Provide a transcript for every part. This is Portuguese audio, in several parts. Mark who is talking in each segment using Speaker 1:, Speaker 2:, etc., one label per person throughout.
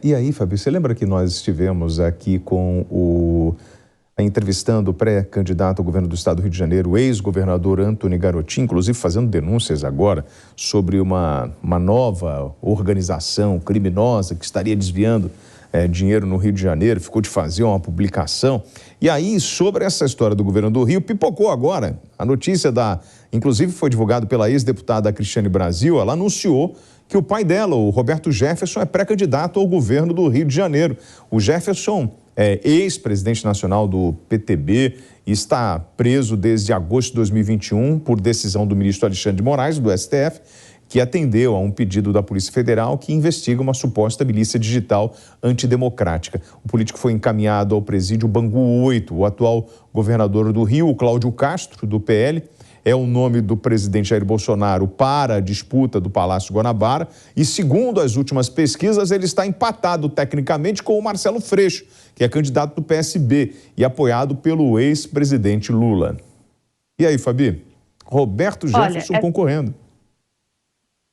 Speaker 1: E aí, Fabio, você lembra que nós estivemos aqui entrevistando o pré-candidato ao governo do estado do Rio de Janeiro, o ex-governador Antony Garotin, inclusive fazendo denúncias agora sobre uma nova organização criminosa que estaria desviando dinheiro no Rio de Janeiro, ficou de fazer uma publicação. E aí, sobre essa história do governo do Rio, pipocou agora a notícia inclusive foi divulgado pela ex-deputada Cristiane Brasil. Ela anunciou que o pai dela, o Roberto Jefferson, é pré-candidato ao governo do Rio de Janeiro. O Jefferson é ex-presidente nacional do PTB e está preso desde agosto de 2021 por decisão do ministro Alexandre de Moraes, do STF, que atendeu a um pedido da Polícia Federal que investiga uma suposta milícia digital antidemocrática. O político foi encaminhado ao presídio Bangu 8. O atual governador do Rio, o Cláudio Castro, do PL, é o nome do presidente Jair Bolsonaro para a disputa do Palácio Guanabara e, segundo as últimas pesquisas, ele está empatado tecnicamente com o Marcelo Freixo, que é candidato do PSB e apoiado pelo ex-presidente Lula. E aí, Fabi? Roberto Jefferson concorrendo.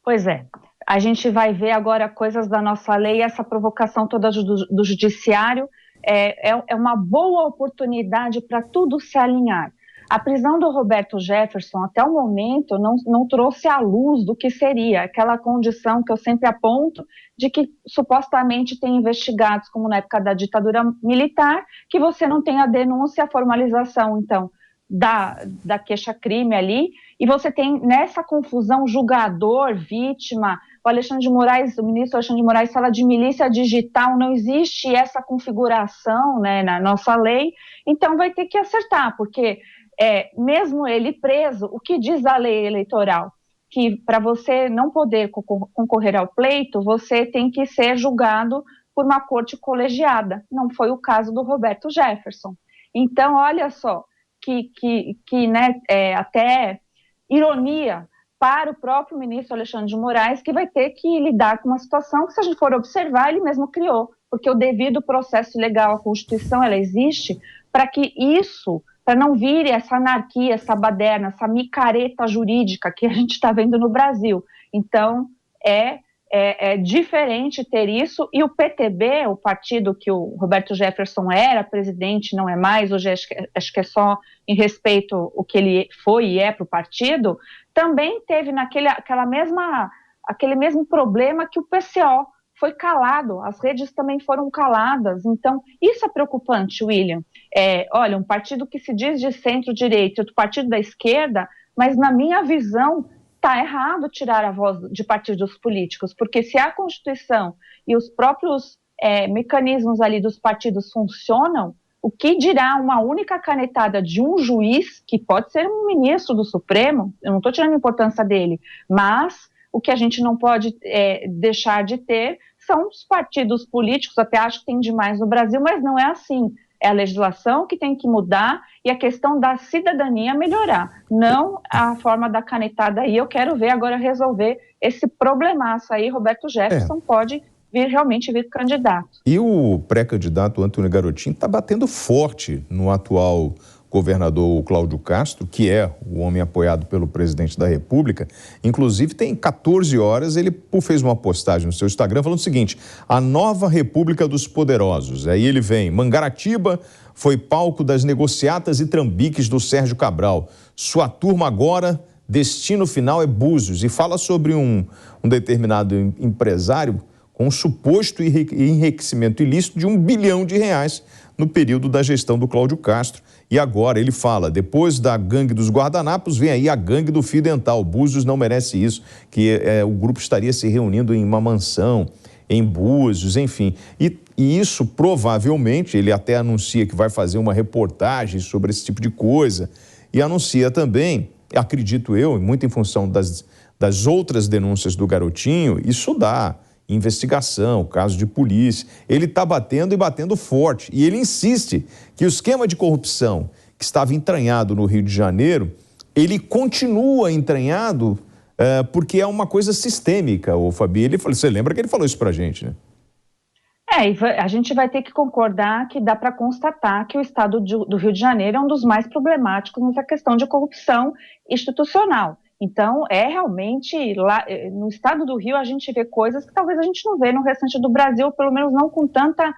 Speaker 2: Pois é. A gente vai ver agora coisas da nossa lei, essa provocação toda do judiciário é uma boa oportunidade para tudo se alinhar. A prisão do Roberto Jefferson, até o momento, não trouxe à luz do que seria aquela condição que eu sempre aponto de que supostamente tem investigados, como na época da ditadura militar, que você não tem a denúncia, a formalização, então, da queixa-crime ali, e você tem nessa confusão julgador, vítima. O Alexandre de Moraes, o ministro Alexandre de Moraes fala de milícia digital, não existe essa configuração, né, na nossa lei, então vai ter que acertar, porque mesmo ele preso, o que diz a lei eleitoral? Que para você não poder concorrer ao pleito, você tem que ser julgado por uma corte colegiada. Não foi o caso do Roberto Jefferson. Então, olha só, né, até ironia para o próprio ministro Alexandre de Moraes, que vai ter que lidar com uma situação que, se a gente for observar, ele mesmo criou, porque o devido processo legal, a Constituição, ela existe para que isso, para não vir essa anarquia, essa baderna, essa micareta jurídica que a gente está vendo no Brasil. Então, é diferente ter isso, e o PTB, o partido que o Roberto Jefferson era presidente, não é mais, hoje acho que é só em respeito ao que ele foi e é para o partido, também teve aquele mesmo problema que o PCO foi calado, as redes também foram caladas. Então, isso é preocupante, William. Olha, um partido que se diz de centro-direita, outro partido da esquerda, mas na minha visão está errado tirar a voz de partidos políticos, porque se a Constituição e os próprios mecanismos ali dos partidos funcionam, o que dirá uma única canetada de um juiz, que pode ser um ministro do Supremo, eu não estou tirando a importância dele, mas o que a gente não pode deixar de ter são os partidos políticos, até acho que tem demais no Brasil, mas não é assim. É a legislação que tem que mudar e a questão da cidadania melhorar, não a forma da canetada aí. Eu quero ver agora resolver esse problemaço aí. Roberto Jefferson pode realmente vir candidato.
Speaker 1: E o pré-candidato Antony Garotin está batendo forte no atual governador Cláudio Castro, que é o homem apoiado pelo presidente da República. Inclusive, tem 14 horas, ele fez uma postagem no seu Instagram falando o seguinte: a nova República dos Poderosos. Aí ele vem: Mangaratiba foi palco das negociatas e trambiques do Sérgio Cabral. Sua turma agora, destino final é Búzios. E fala sobre um determinado empresário com um suposto enriquecimento ilícito de R$1 bilhão no período da gestão do Cláudio Castro. E agora ele fala: depois da gangue dos guardanapos, vem aí a gangue do fio dental. Búzios não merece isso, que o grupo estaria se reunindo em uma mansão em Búzios, enfim. E isso provavelmente, ele até anuncia que vai fazer uma reportagem sobre esse tipo de coisa, e anuncia também, acredito eu, muito em função das outras denúncias do Garotinho, isso dá investigação, caso de polícia. Ele está batendo e batendo forte. E ele insiste que o esquema de corrupção que estava entranhado no Rio de Janeiro, ele continua entranhado porque é uma coisa sistêmica, o Fabi. Você lembra que ele falou isso pra gente, né?
Speaker 2: A gente vai ter que concordar que dá para constatar que o estado do Rio de Janeiro é um dos mais problemáticos nessa questão de corrupção institucional. Então, é realmente, lá no estado do Rio, a gente vê coisas que talvez a gente não vê no restante do Brasil, pelo menos não com tanta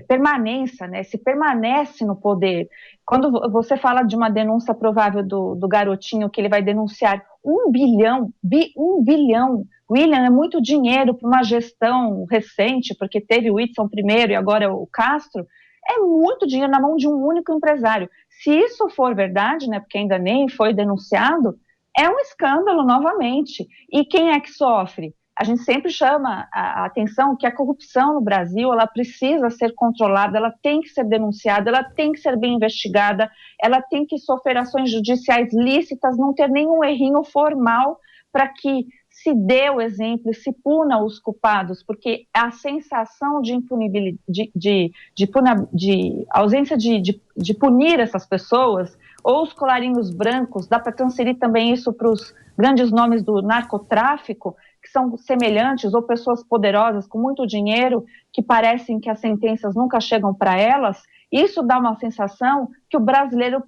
Speaker 2: permanência, né? Se permanece no poder. Quando você fala de uma denúncia provável do garotinho, que ele vai denunciar 1 bilhão, 1 bilhão, William, é muito dinheiro para uma gestão recente, porque teve o Whitson primeiro e agora o Castro, é muito dinheiro na mão de um único empresário. Se isso for verdade, né, porque ainda nem foi denunciado, é um escândalo novamente. E quem é que sofre? A gente sempre chama a atenção que a corrupção no Brasil, ela precisa ser controlada, ela tem que ser denunciada, ela tem que ser bem investigada, ela tem que sofrer ações judiciais lícitas, não ter nenhum errinho formal para que se dê o exemplo e se puna os culpados, porque a sensação de impunibilidade, de ausência de punir essas pessoas, ou os colarinhos brancos, dá para transferir também isso para os grandes nomes do narcotráfico, que são semelhantes, ou pessoas poderosas com muito dinheiro, que parecem que as sentenças nunca chegam para elas. Isso dá uma sensação que o brasileiro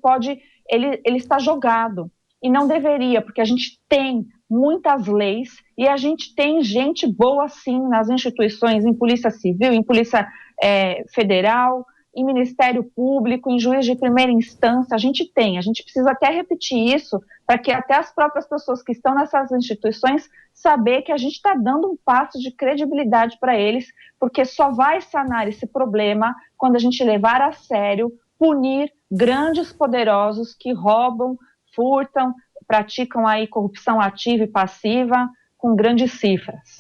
Speaker 2: ele está jogado, e não deveria, porque a gente tem muitas leis e a gente tem gente boa sim nas instituições, em polícia civil, em polícia federal, em Ministério Público, em juiz de primeira instância, a gente precisa até repetir isso, para que até as próprias pessoas que estão nessas instituições saber que a gente está dando um passo de credibilidade para eles, porque só vai sanar esse problema quando a gente levar a sério, punir grandes poderosos que roubam, furtam, praticam aí corrupção ativa e passiva com grandes cifras.